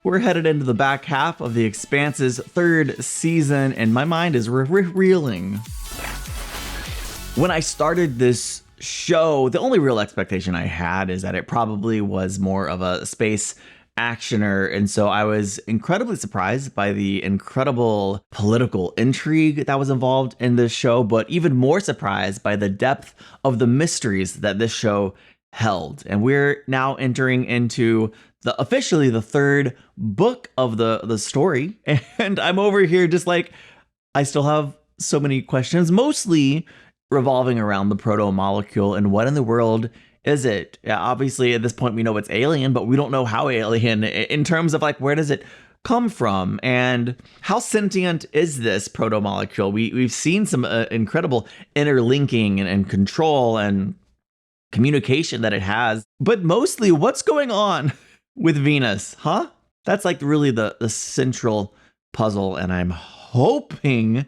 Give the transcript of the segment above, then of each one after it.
We're headed into the back half of The Expanse's third season, and my mind is reeling. When I started this show, the only real expectation I had is that it probably was more of a space actioner, and so I was incredibly surprised by the incredible political intrigue that was involved in this show, but even more surprised by the depth of the mysteries that this show held. And we're now entering into officially the third book of the story, and I'm over here just like, I still have so many questions, mostly revolving around the proto-molecule and what in the world is it? Yeah, obviously, at this point, we know it's alien, but we don't know how alien in terms of like, where does it come from and how sentient is this proto-molecule? We've seen some incredible interlinking and control and communication that it has, but mostly what's going on with Venus, huh? That's like really the central puzzle, and I'm hoping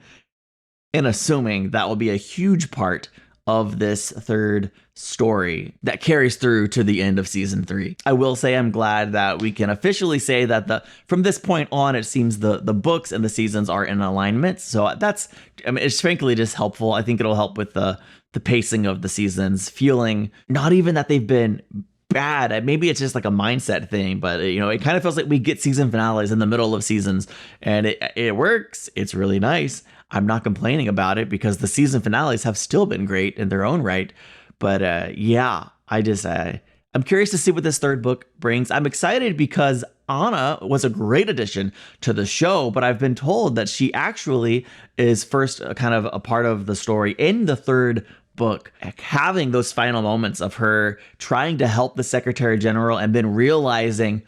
and assuming that will be a huge part of this third story that carries through to the end of season 3. I will say I'm glad that we can officially say that from this point on, it seems the books and the seasons are in alignment. So that's, I mean, it's frankly just helpful. I think it'll help with the pacing of the seasons, feeling not even that they've been bad. Maybe it's just like a mindset thing, but you know, it kind of feels like we get season finales in the middle of seasons, and it works. It's really nice. I'm not complaining about it because the season finales have still been great in their own right. But yeah, I'm curious to see what this third book brings. I'm excited because Anna was a great addition to the show, but I've been told that she actually is first kind of a part of the story in the third book, having those final moments of her trying to help the Secretary General and then realizing,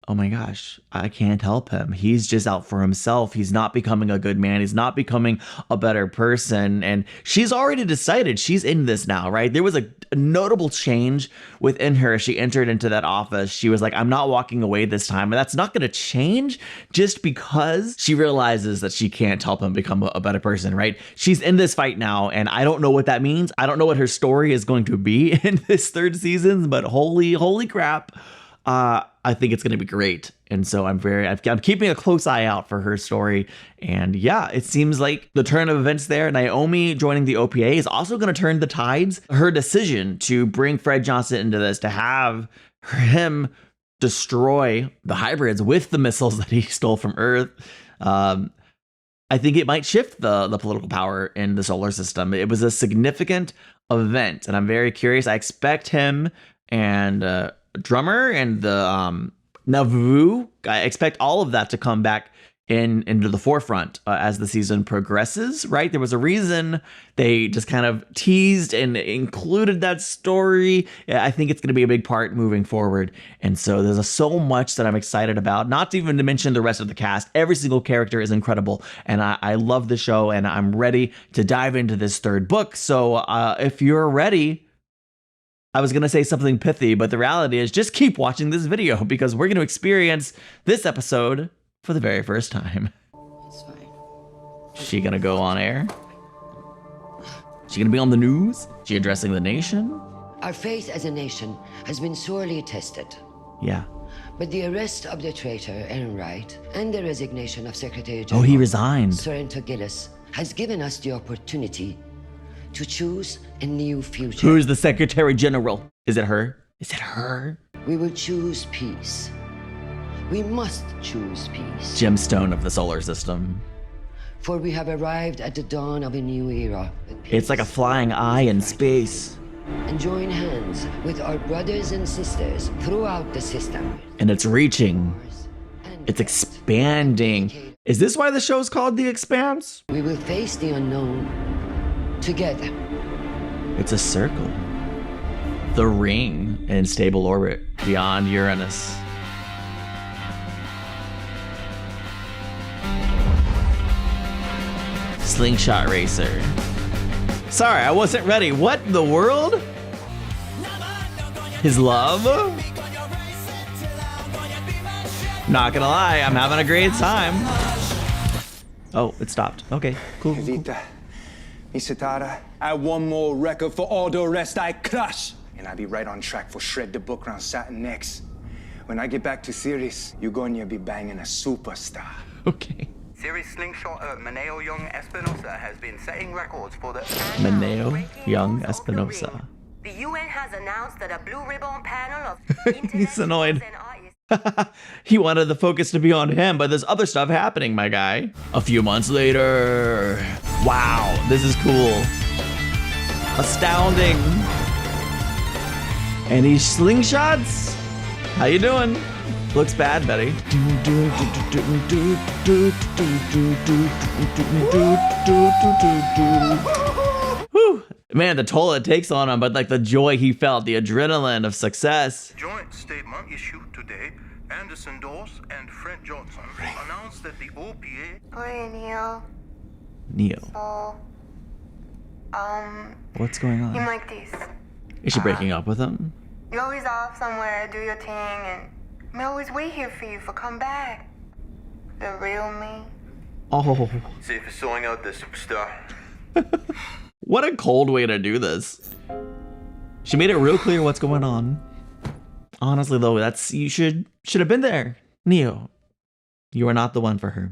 oh my gosh, I can't help him. He's just out for himself. He's not becoming a good man. He's not becoming a better person. And she's already decided she's in this now, right? There was a notable change within her as she entered into that office. She was like, I'm not walking away this time. And that's not going to change just because she realizes that she can't help him become a better person, right? She's in this fight now, and I don't know what that means. I don't know what her story is going to be in this third season, but holy crap. I think it's going to be great. And so I'm keeping a close eye out for her story. And yeah, it seems like the turn of events there, Naomi joining the OPA is also going to turn the tides. Her decision to bring Fred Johnson into this, to have him destroy the hybrids with the missiles that he stole from Earth, I think it might shift the political power in the solar system. It was a significant event, and I'm very curious. I expect him and Drummer and the Nauvoo, I expect all of that to come back into the forefront as the season progresses, right? There was a reason they just kind of teased and included that story. I think it's going to be a big part moving forward. And so there's so much that I'm excited about, not even to mention the rest of the cast. Every single character is incredible, and I love the show, and I'm ready to dive into this third book. So if you're ready, I was going to say something pithy, but the reality is just keep watching this video because we're going to experience this episode for the very first time. It's fine. She going to go on air? She going to be on the news? She addressing the nation? Our faith as a nation has been sorely tested. Yeah. But the arrest of the traitor, Aaron Wright, and the resignation of Secretary Oh, General he resigned. Sorrento Gillis has given us the opportunity to choose a new future. Who's the Secretary General? Is it her? Is it her? We will choose peace. We must choose peace. Gemstone of the solar system. For we have arrived at the dawn of a new era. It's like a flying eye in space. And join hands with our brothers and sisters throughout the system. And it's reaching. It's expanding. Is this why the show's called The Expanse? We will face the unknown together. It's a circle. The ring in stable orbit beyond Uranus. Slingshot Racer. Sorry, I wasn't ready. What in the world? His love? Not gonna lie, I'm having a great time. Oh, it stopped. Okay, cool. Evita, Isatara, add one more record for all the rest I crush. And I'll be right on track for Shred the Book around Saturn next. When I get back to Ceres, you're going to be banging a superstar. Okay. Series slingshot Maneo Young Espinosa has been setting records for the Maneo Young Espinosa. The UN has announced that a blue ribbon panel of He's annoyed. and artists. He wanted the focus to be on him, but there's other stuff happening, my guy. A few months later. Wow, this is cool. Astounding. Any slingshots? How you doing? Looks bad, Betty. Whew. Man, the toll it takes on him, but like the joy he felt, the adrenaline of success. Joint statement issued today. Anderson Dawes and Fred Johnson announced that the OPA. Hey, Neil. Neo, So, what's going you on? like this? Is she breaking up with him? You're always off somewhere, do your thing, and I always wait here for you for come back. The real me. Oh, See if it's sorting out the superstar. what a cold way to do this. She made it real clear what's going on. Honestly, though, that's you should have been there, Neo. You are not the one for her.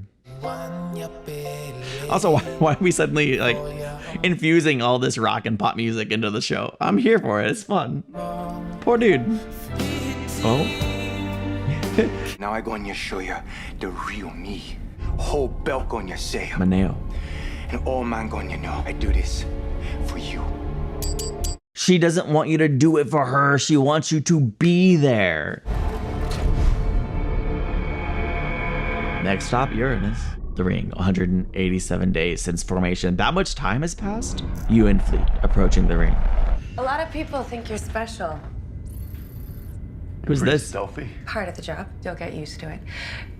Also, why are we suddenly like infusing all this rock and pop music into the show? I'm here for it. It's fun. Poor dude. Oh. Now I'm going to show you the real me. Whole belt going to say, Maneo. and all man going to know I do this for you. She doesn't want you to do it for her. She wants you to be there. Next stop, Uranus. The ring, 187 days since formation. That much time has passed? UN fleet approaching the ring. A lot of people think you're special. Who's this? Stealthy. Part of the job. You'll get used to it.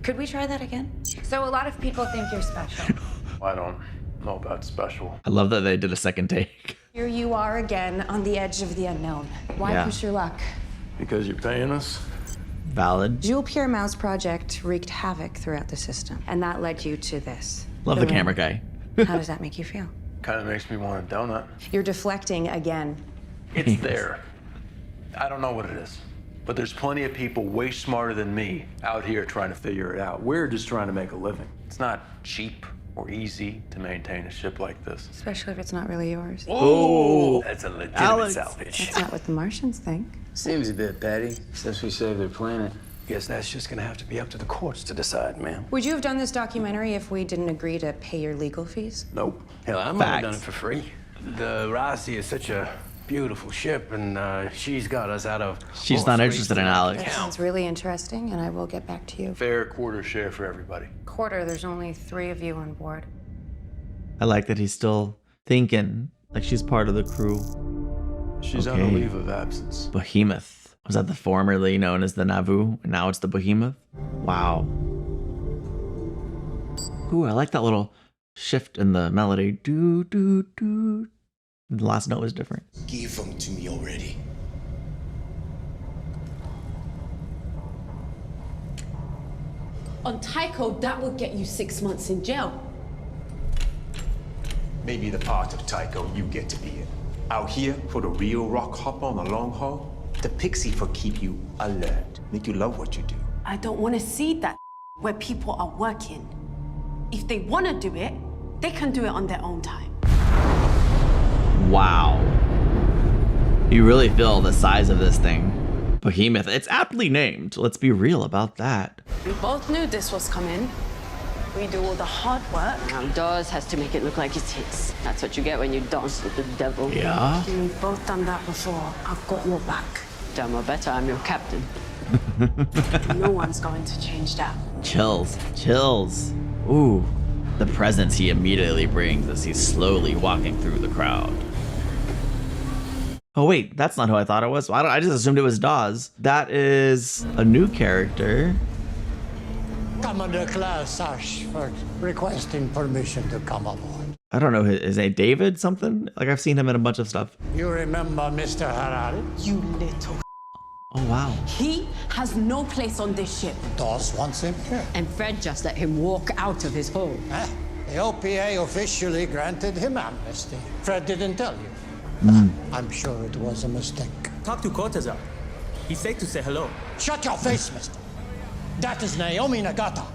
Could we try that again? So a lot of people think you're special. I don't know about special. I love that they did a second take. Here you are again on the edge of the unknown. Why Yeah. push your luck? Because you're paying us? Valid. Jules Pierre Mao's project wreaked havoc throughout the system, and that led you to this. Love the ring. camera guy. How does that make you feel? Kind of makes me want a donut. You're deflecting again. It's there. I don't know what it is. But there's plenty of people way smarter than me out here trying to figure it out. We're just trying to make a living. It's not cheap or easy to maintain a ship like this. Especially if it's not really yours. Oh, That's a legitimate Alex. salvage. That's not what the Martians think. Seems a bit petty, since we saved their planet. Guess that's just gonna have to be up to the courts to decide, ma'am. Would you have done this documentary if we didn't agree to pay your legal fees? Nope. Hell, I might have done it Facts. for free. The Rossi is such a beautiful ship, and she's got us out of... She's more not scrapes interested than in I can Alex. That count. sounds really interesting, and I will get back to you. Fair quarter share for everybody. Quarter, there's only 3 of you on board. I like that he's still thinking like she's part of the crew. She's on Okay. a leave of absence. Behemoth. Was that the formerly known as the Nauvoo? And now it's the Behemoth? Wow. Ooh, I like that little shift in the melody. Do, do, do. The last note was different. Give them to me already. On Tycho, that would get you 6 months in jail. Maybe the part of Tycho you get to be in. Out here for the real rock hopper on the long haul, the pixie for keep you alert, make you love what you do. I don't want to see that where people are working. If they want to do it, they can do it on their own time. Wow. You really feel the size of this thing. Behemoth. It's aptly named. Let's be real about that. We both knew this was coming. We do all the hard work. Now, Dawes has to make it look like it's his. That's what you get when you dance with the devil. Yeah? We've both done that before. I've got your back. Dumb or better, I'm your captain. No one's going to change that. Chills. Chills. Ooh. The presence he immediately brings as he's slowly walking through the crowd. Oh wait, that's not who I thought it was. I just assumed it was Dawes. That is a new character. Commander Class Ashford requesting permission to come aboard. I don't know his name. David something? Like I've seen him in a bunch of stuff. You remember Mr. Harari? You little. Oh wow. He has no place on this ship. Dawes wants him here. And Fred just let him walk out of his home. The OPA officially granted him amnesty. Fred didn't tell you. I'm sure it was a mistake. Talk to Cortazar. He said to say hello. Shut your face, mister. That is Naomi Nagata,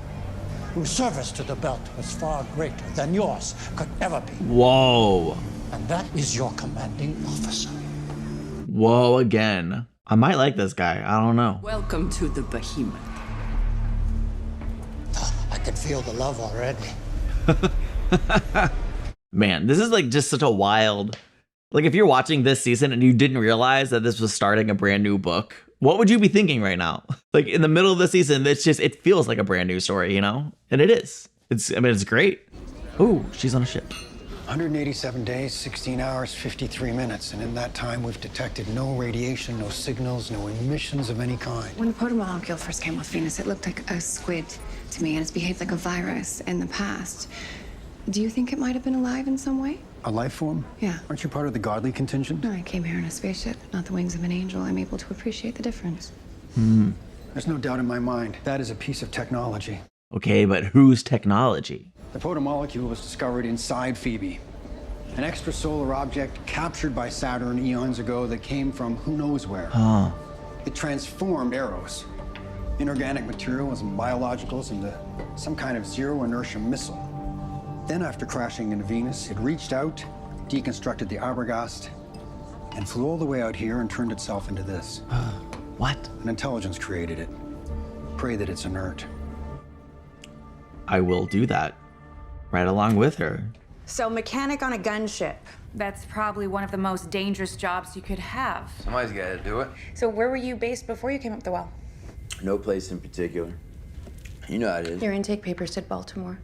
whose service to the belt was far greater than yours could ever be. Whoa. And that is your commanding officer. Whoa again. I might like this guy. I don't know. Welcome to the behemoth. I can feel the love already. Man, this is like just such a wild... Like if you're watching this season and you didn't realize that this was starting a brand new book, what would you be thinking right now? Like in the middle of the season, it feels like a brand new story, you know? And it is. It's great. Ooh, she's on a ship. 187 days, 16 hours, 53 minutes. And in that time, we've detected no radiation, no signals, no emissions of any kind. When the protomolecule first came off Venus, it looked like a squid to me, and it's behaved like a virus in the past. Do you think it might have been alive in some way? A life form? Yeah. Aren't you part of the godly contingent? No, I came here in a spaceship, not the wings of an angel. I'm able to appreciate the difference. There's no doubt in my mind. That is a piece of technology. Okay, but whose technology? The protomolecule was discovered inside Phoebe. An extrasolar object captured by Saturn eons ago that came from who knows where. Huh. It transformed Eros, inorganic materials and biologicals, into some kind of zero inertia missile. Then, after crashing into Venus, it reached out, deconstructed the Arbogast, and flew all the way out here and turned itself into this. What? An intelligence created it. Pray that it's inert. I will do that. Right along with her. So, mechanic on a gunship. That's probably one of the most dangerous jobs you could have. Somebody's got to do it. So where were you based before you came up the well? No place in particular. You know how it is. Your intake papers said Baltimore.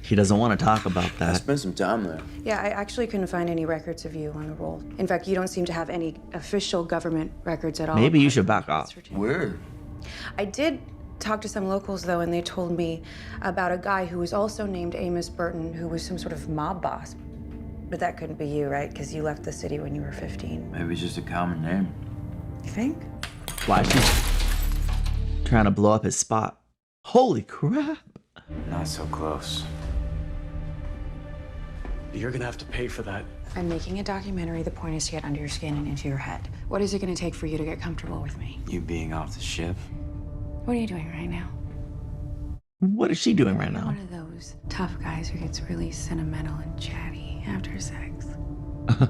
He doesn't want to talk about I that. spent some time there. Yeah, I actually couldn't find any records of you on the roll. In fact, you don't seem to have any official government records at all. Maybe you should back off. Weird. I did talk to some locals, though, and they told me about a guy who was also named Amos Burton, who was some sort of mob boss. But that couldn't be you, right? Because you left the city when you were 15. Maybe it's just a common name. You think? Why is she trying to blow up his spot? Holy crap. Not so close. You're gonna have to pay for that. I'm making a documentary. The point is to get under your skin and into your head. What is it going to take for you to get comfortable with me? You being off the ship? What are you doing right now? What is she doing right now? One of those tough guys who gets really sentimental and chatty after sex. I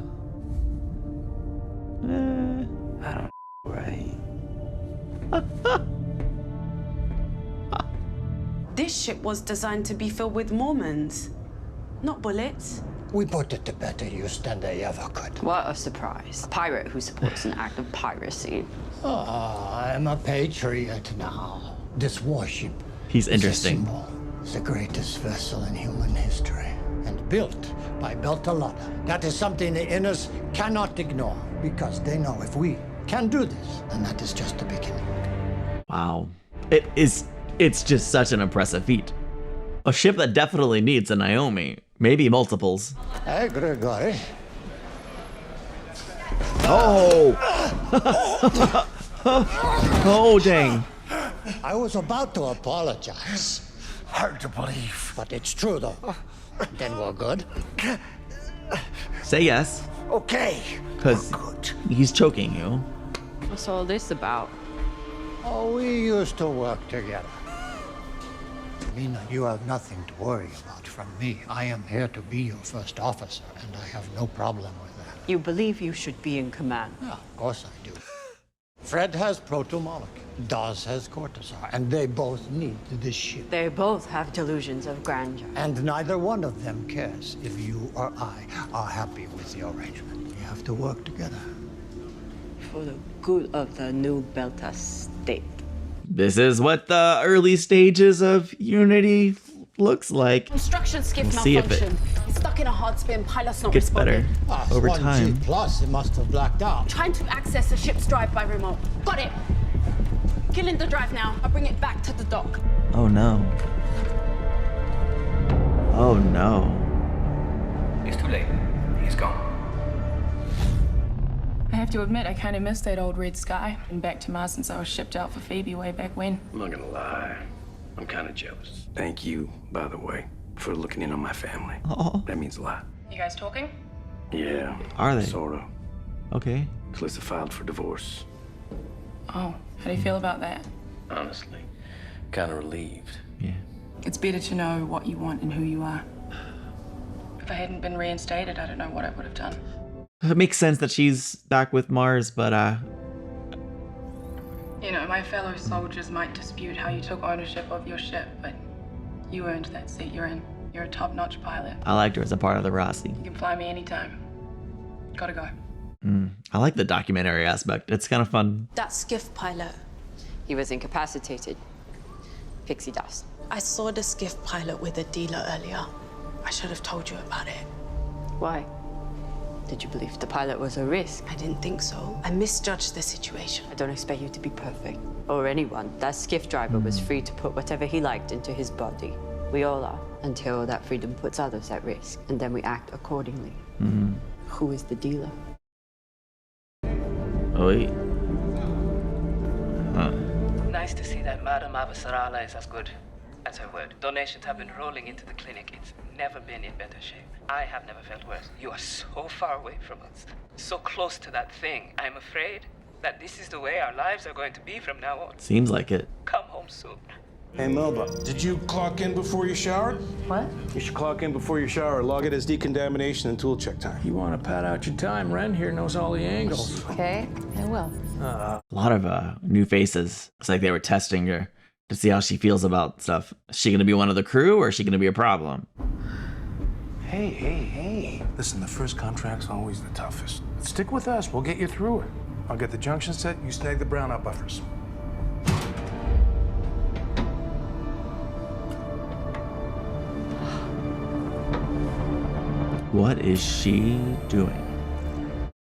don't right. This ship was designed to be filled with Mormons, not bullets. We put it to better use than they ever could. What a surprise. A pirate who supports an act of piracy. I'm a patriot now. This warship He's interesting. is a symbol. It's the greatest vessel in human history. And built by Beltalowda. That is something the Inners cannot ignore. Because they know if we can do this, then that is just the beginning. Wow. It's just such an impressive feat. A ship that definitely needs a Naomi. Maybe multiples. Hey, Gregory. Oh! Oh, dang. I was about to apologize. Hard to believe. But it's true, though. Then we're good. Say yes. Okay. Because he's choking you. What's all this about? Oh, we used to work together. Mina, you have nothing to worry about from me. I am here to be your first officer, and I have no problem with that. You believe you should be in command? Yeah, of course I do. Fred has protomolecule, Dawes has cortisol, and they both need this ship. They both have delusions of grandeur. And neither one of them cares if you or I are happy with the arrangement. We have to work together. For the good of the new Belta state. This is what the early stages of Unity looks like. Construction skiff We'll see if it malfunction. It's stuck in a hard spin. Pilot's not gets responding. better over time. Plus, it must have blacked out. Trying to access the ship's drive by remote. Got it. Killing the drive now. I'll bring it back to the dock. Oh no. Oh no. It's too late. He's gone. I have to admit, I kind of miss that old red sky. Been back to Mars since I was shipped out for Phoebe way back when. I'm not gonna lie. I'm kind of jealous. Thank you, by the way, for looking in on my family. Oh. That means a lot. You guys talking? Yeah. Are they? Sorta. Okay. Calista filed for divorce. Oh, how do you feel about that? Honestly, kind of relieved. Yeah. It's better to know what you want and who you are. If I hadn't been reinstated, I don't know what I would have done. It makes sense that she's back with Mars, but You know, my fellow soldiers might dispute how you took ownership of your ship, but you earned that seat you're in. You're a top-notch pilot. I liked her as a part of the Rossi. You can fly me anytime. Gotta go. I like the documentary aspect. It's kind of fun. That skiff pilot, He was incapacitated. Pixie dust. I saw the skiff pilot with a dealer earlier. I should have told you about it. Why? Did you believe the pilot was a risk? I didn't think so. I misjudged the situation. I don't expect you to be perfect. Or anyone. That skiff driver was free to put whatever he liked into his body. We all are. Until that freedom puts others at risk. And then we act accordingly. Who is the dealer? Oh, wait. Huh. Nice to see that Madame Avasarala is as good as her word. Donations have been rolling into the clinic. It's never been in better shape. I have never felt worse. You are so far away from us. So close to that thing. I'm afraid that this is the way our lives are going to be from now on. Seems like it. Come home soon. Hey, Melba, did you clock in before you showered? What? You should clock in before you shower. Log it as decontamination and tool check time. You want to pad out your time? Ren here knows all the angles. Okay, I will. A lot of new faces. It's like they were testing her to see how she feels about stuff. Is she gonna be one of the crew, or is she gonna be a problem? Hey. Listen, the first contract's always the toughest. Stick with us. We'll get you through it. I'll get the junction set. You snag the brownout buffers. What is she doing?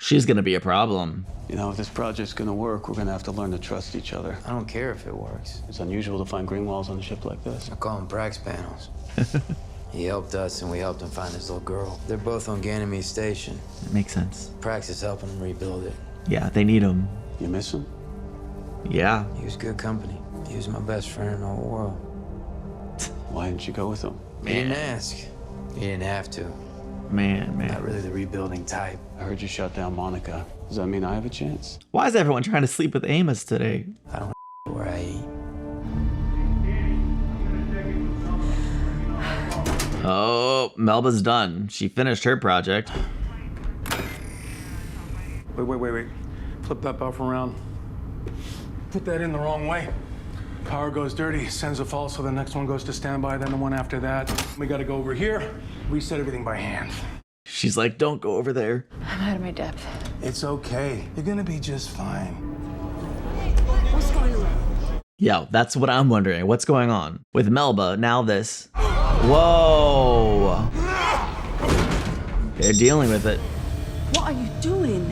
She's gonna be a problem. You know, if this project's gonna work, we're gonna have to learn to trust each other. I don't care if it works. It's unusual to find green walls on a ship like this. I call them Brax panels. He helped us and we helped him find his little girl. They're both on Ganymede Station. That makes sense. Prax is helping him rebuild it. Yeah, they need him. You miss him? Yeah. He was good company. He was my best friend in the whole world. Why didn't you go with him? He didn't ask. He didn't have to. Man. Not really the rebuilding type. I heard you shut down Monica. Does that mean I have a chance? Why is everyone trying to sleep with Amos today? I don't where I eat. Oh, Melba's done. She finished her project. Wait. Flip that buffer around. Put that in the wrong way. Power goes dirty, sends a false, so the next one goes to standby, then the one after that. We gotta go over here, reset everything by hand. She's like, don't go over there. I'm out of my depth. It's okay. You're gonna be just fine. What's going on? Yo, that's what I'm wondering. What's going on? With Melba, now this. Whoa. They're dealing with it. What are you doing?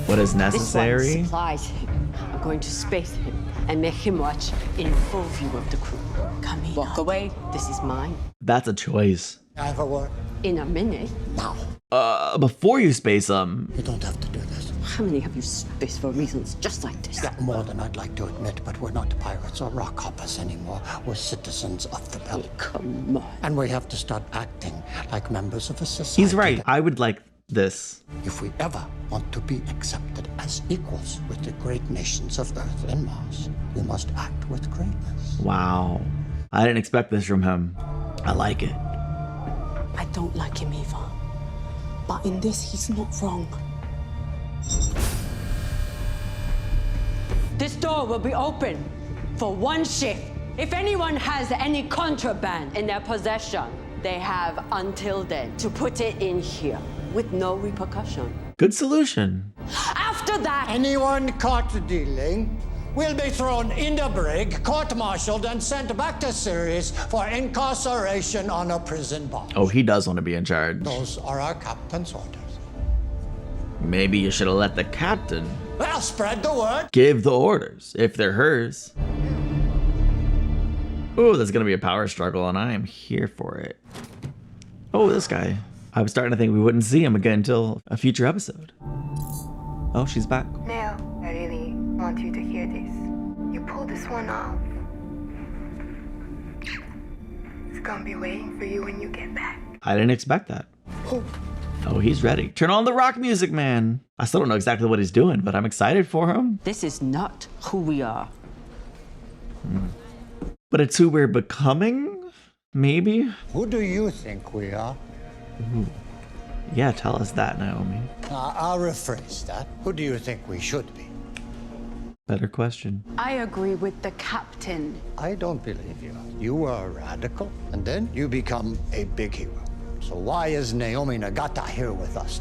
What is This one necessary? supplies him. I'm going to space him and make him watch in full view of the crew. Camina. Walk away. This is mine. That's a choice. I have a word. In a minute. Now. Before you space them. You don't have to do this. How many have you spaced for reasons just like this? Yeah, more than I'd like to admit, but we're not pirates or rock hoppers anymore. We're citizens of the belt. Come on. And we have to start acting like members of a society. He's right. I would like this. If we ever want to be accepted as equals with the great nations of Earth and Mars, we must act with greatness. Wow. I didn't expect this from him. I like it. I don't like him either. But in this, he's not wrong. This door will be open for one shift. If anyone has any contraband in their possession, they have until then to put it in here with no repercussion. Good solution. After that, anyone caught dealing will be thrown in the brig, court-martialed, and sent back to Sirius for incarceration on a prison bond. Oh, he does want to be in charge. Those are our captain's orders. Maybe you should have let the captain Well, spread the word. give the orders if they're hers. Oh, there's gonna be a power struggle, and I am here for it. Oh, this guy. I was starting to think we wouldn't see him again until a future episode. Oh, she's back. Now, I really want you to hear this. You pull this one off. It's gonna be waiting for you when you get back. I didn't expect that. Oh, Oh, he's ready. Turn on the rock music, man. I still don't know exactly what he's doing, but I'm excited for him. This is not who we are. But it's who we're becoming, maybe? Who do you think we are? Ooh. Yeah, tell us that, Naomi. I'll rephrase that. Who do you think we should be? Better question. I agree with the captain. I don't believe you. You were a radical, and then you become a big hero. So why is Naomi Nagata here with us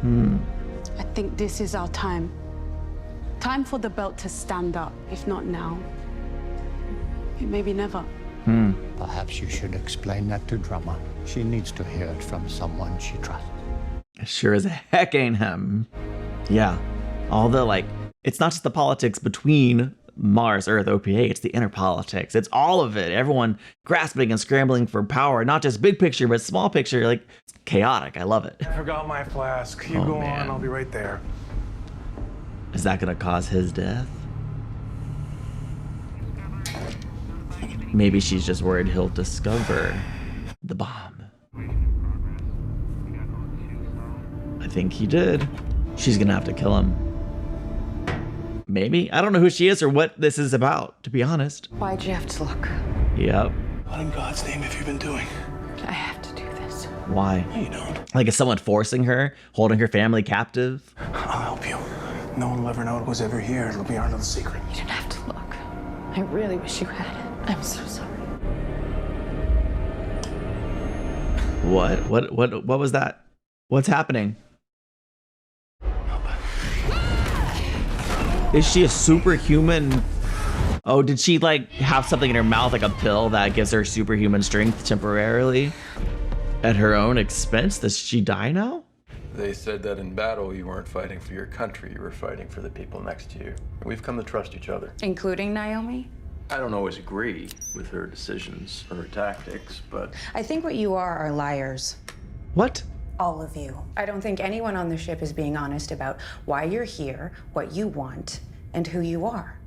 now? I think this is our time. Time for the belt to stand up. If not now, it may be never. Perhaps you should explain that to Drama. She needs to hear it from someone she trusts. Sure as heck ain't him. Yeah. All the, like, it's not just the politics between Mars, Earth, OPA, it's the inner politics. It's all of it. Everyone grasping and scrambling for power, not just big picture, but small picture. Like, it's chaotic. I love it. I forgot my flask. You go on, I'll be right there. Is that gonna cause his death? Maybe she's just worried he'll discover the bomb. I think he did. She's gonna have to kill him. Maybe? I don't know who she is or what this is about, to be honest. Why'd you have to look? Yep. What in God's name have you been doing? I have to do this. Why? No, you don't. Like, is someone forcing her? Holding her family captive? I'll help you. No one will ever know it was ever here. It'll be our little secret. You don't have to look. I really wish you had it. I'm so sorry. What was that? What's happening? Is she a superhuman? Oh, did she like have something in her mouth, like a pill that gives her superhuman strength temporarily at her own expense? Does she die now? They said that in battle you weren't fighting for your country, you were fighting for the people next to you. We've come to trust each other. Including Naomi? I don't always agree with her decisions or her tactics, but I think what you are liars. What? All of you. I don't think anyone on the ship is being honest about why you're here, what you want, and who you are.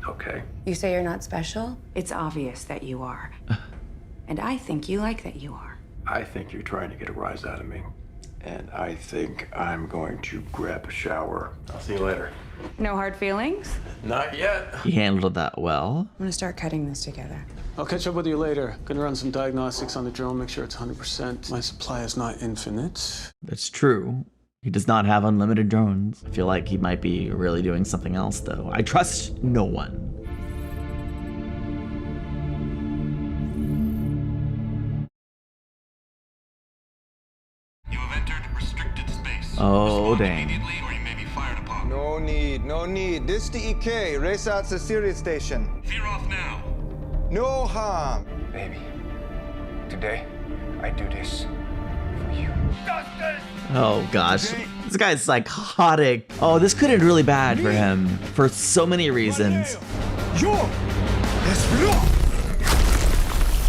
okay. You say you're not special? It's obvious that you are. And I think you like that you are. I think you're trying to get a rise out of me. And I think I'm going to grab a shower. I'll see you later. No hard feelings? Not yet. He handled that well. I'm gonna start cutting this together. I'll catch up with you later. Gonna run some diagnostics on the drone, make sure it's 100%. My supply is not infinite. That's true. He does not have unlimited drones. I feel like he might be really doing something else, though. I trust no one. You have entered restricted space. Oh, dang. No need. This the EK. Race out to Sirius station. Veer off now. No harm. Baby, today I do this for you. Oh gosh, this guy's psychotic. Oh, this could end really bad for him for so many reasons.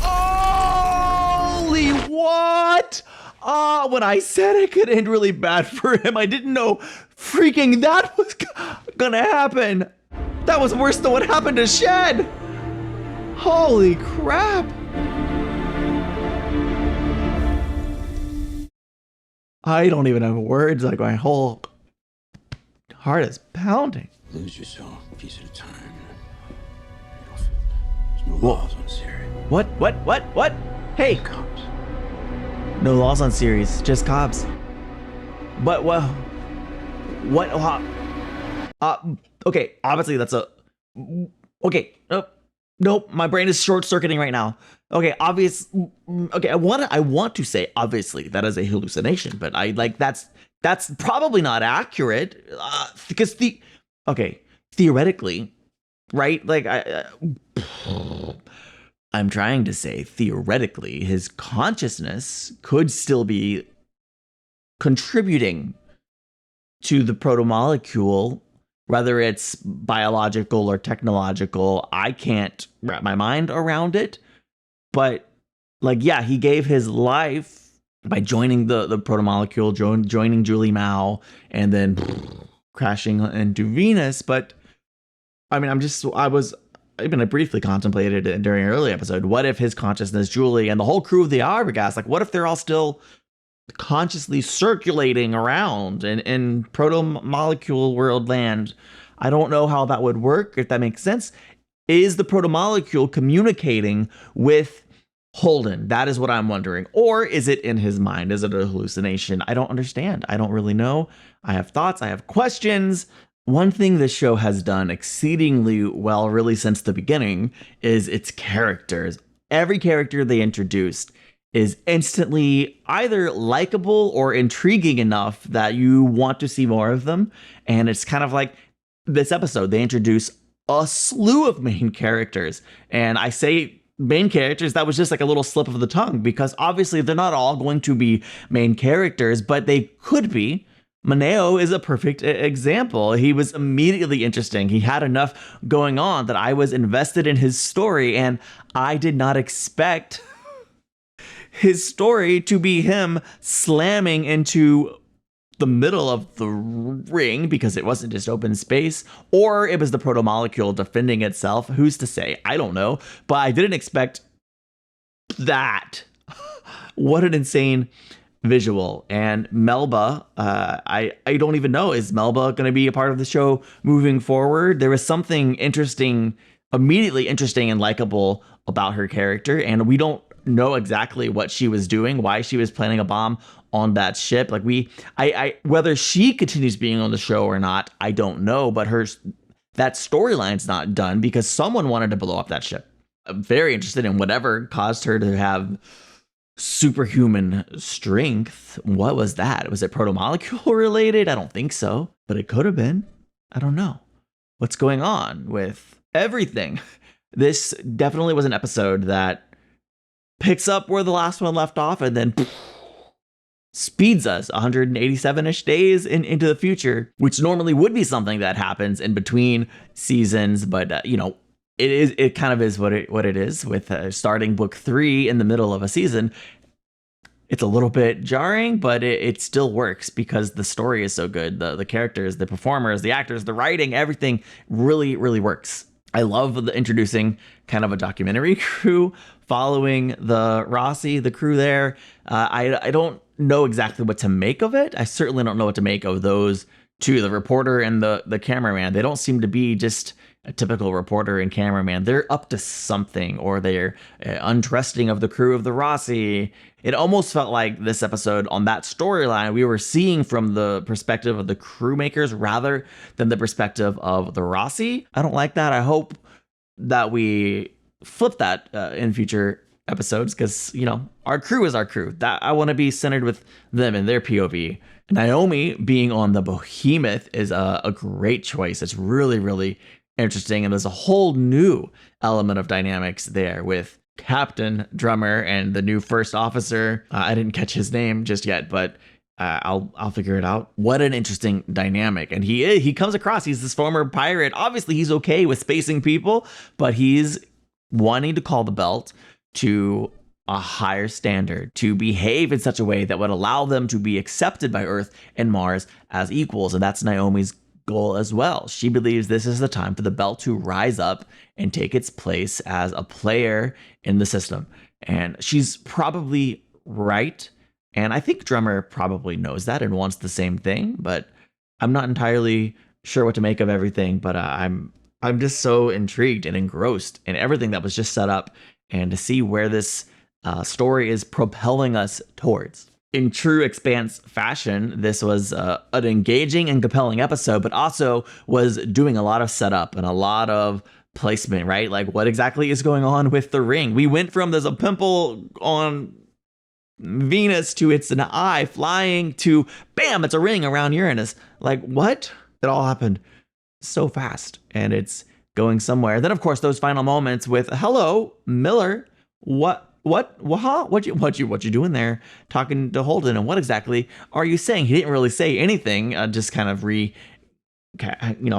Holy what? When I said it could end really bad for him, I didn't know freaking that was gonna happen. That was worse than what happened to Shed. Holy crap. I don't even have words, like my whole heart is pounding. Lose yourself a piece at a time. There's no laws on Siri. What? Hey! No laws on Sirius, just cops. But, well, what? Okay, obviously that's a. Okay, nope, my brain is short-circuiting right now. Okay, okay, I want to say obviously that is a hallucination, but that's probably not accurate because theoretically, right? Like I'm trying to say theoretically, his consciousness could still be contributing to the protomolecule, whether it's biological or technological. I can't wrap my mind around it. But, yeah, he gave his life by joining the protomolecule, joining Julie Mao, and then crashing into Venus. But, I mean, I briefly contemplated it during an early episode. What if his consciousness, Julie, and the whole crew of the Hourglass, what if they're all still consciously circulating around in proto-molecule world land. I don't know how that would work, if that makes sense. Is the proto-molecule communicating with Holden? That is what I'm wondering. Or is it in his mind? Is it a hallucination? I don't understand. I don't really know. I have thoughts. I have questions. One thing this show has done exceedingly well, really since the beginning, is its characters. Every character they introduced is instantly either likable or intriguing enough that you want to see more of them. And it's kind of like this episode, they introduce a slew of main characters. And I say main characters, that was just like a little slip of the tongue, because obviously they're not all going to be main characters, but they could be. Maneo is a perfect example. He was immediately interesting. He had enough going on that I was invested in his story, and I did not expect his story to be him slamming into the middle of the ring, because it wasn't just open space, or it was the proto-molecule defending itself. Who's to say? I don't know. But I didn't expect that. What an insane visual. And Melba, I don't even know, is Melba going to be a part of the show moving forward? There was something interesting, immediately interesting and likable about her character, and we don't know exactly what she was doing, why she was planting a bomb on that ship. Like I whether she continues being on the show or not, I don't know, but that storyline's not done because someone wanted to blow up that ship. I'm very interested in whatever caused her to have superhuman strength. What was that? Was it proto-molecule related? I don't think so, but it could have been. I don't know. What's going on with everything? This definitely was an episode that picks up where the last one left off and then speeds us 187-ish days into the future, which normally would be something that happens in between seasons, but it kind of is what it is with starting book 3 in the middle of a season. It's a little bit jarring, but it still works because the story is so good. The characters, the performers, the actors, the writing, everything really, really works. I love introducing kind of a documentary crew following the Rossi, the crew there. I don't know exactly what to make of it. I certainly don't know what to make of those two, the reporter and the cameraman. They don't seem to be just a typical reporter and cameraman. They're up to something, or they're untrusting of the crew of the Rossi. It almost felt like this episode, on that storyline, we were seeing from the perspective of the crew makers rather than the perspective of the Rossi. I don't like that. I hope that we flip that in future episodes, because our crew is our crew. That I want to be centered with them and their POV. Naomi being on the Behemoth is a great choice. It's really, really interesting, and there's a whole new element of dynamics there with Captain Drummer and the new first officer. I didn't catch his name just yet, but I'll figure it out. What an interesting dynamic. And he comes across, he's this former pirate. Obviously he's okay with spacing people, but he's wanting to call the belt to a higher standard, to behave in such a way that would allow them to be accepted by Earth and Mars as equals. And that's Naomi's goal as well. She believes this is the time for the belt to rise up and take its place as a player in the system. And she's probably right. And I think Drummer probably knows that and wants the same thing, but I'm not entirely sure what to make of everything. But I'm just so intrigued and engrossed in everything that was just set up, and to see where this story is propelling us towards. In true Expanse fashion, this was an engaging and compelling episode, but also was doing a lot of setup and a lot of placement, right? Like, what exactly is going on with the ring? We went from there's a pimple on Venus to it's an eye flying to bam, it's a ring around Uranus. Like, what? It all happened so fast, and it's going somewhere. Then, of course, those final moments with hello, Miller. What you doing there talking to Holden, and what exactly are you saying? He didn't really say anything, just kind of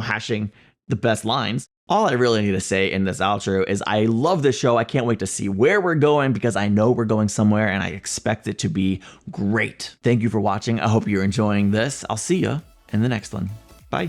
hashing the best lines. All I really need to say in this outro is I love this show. I can't wait to see where we're going, because I know we're going somewhere and I expect it to be great. Thank you for watching. I hope you're enjoying this. I'll see you in the next one. Bye.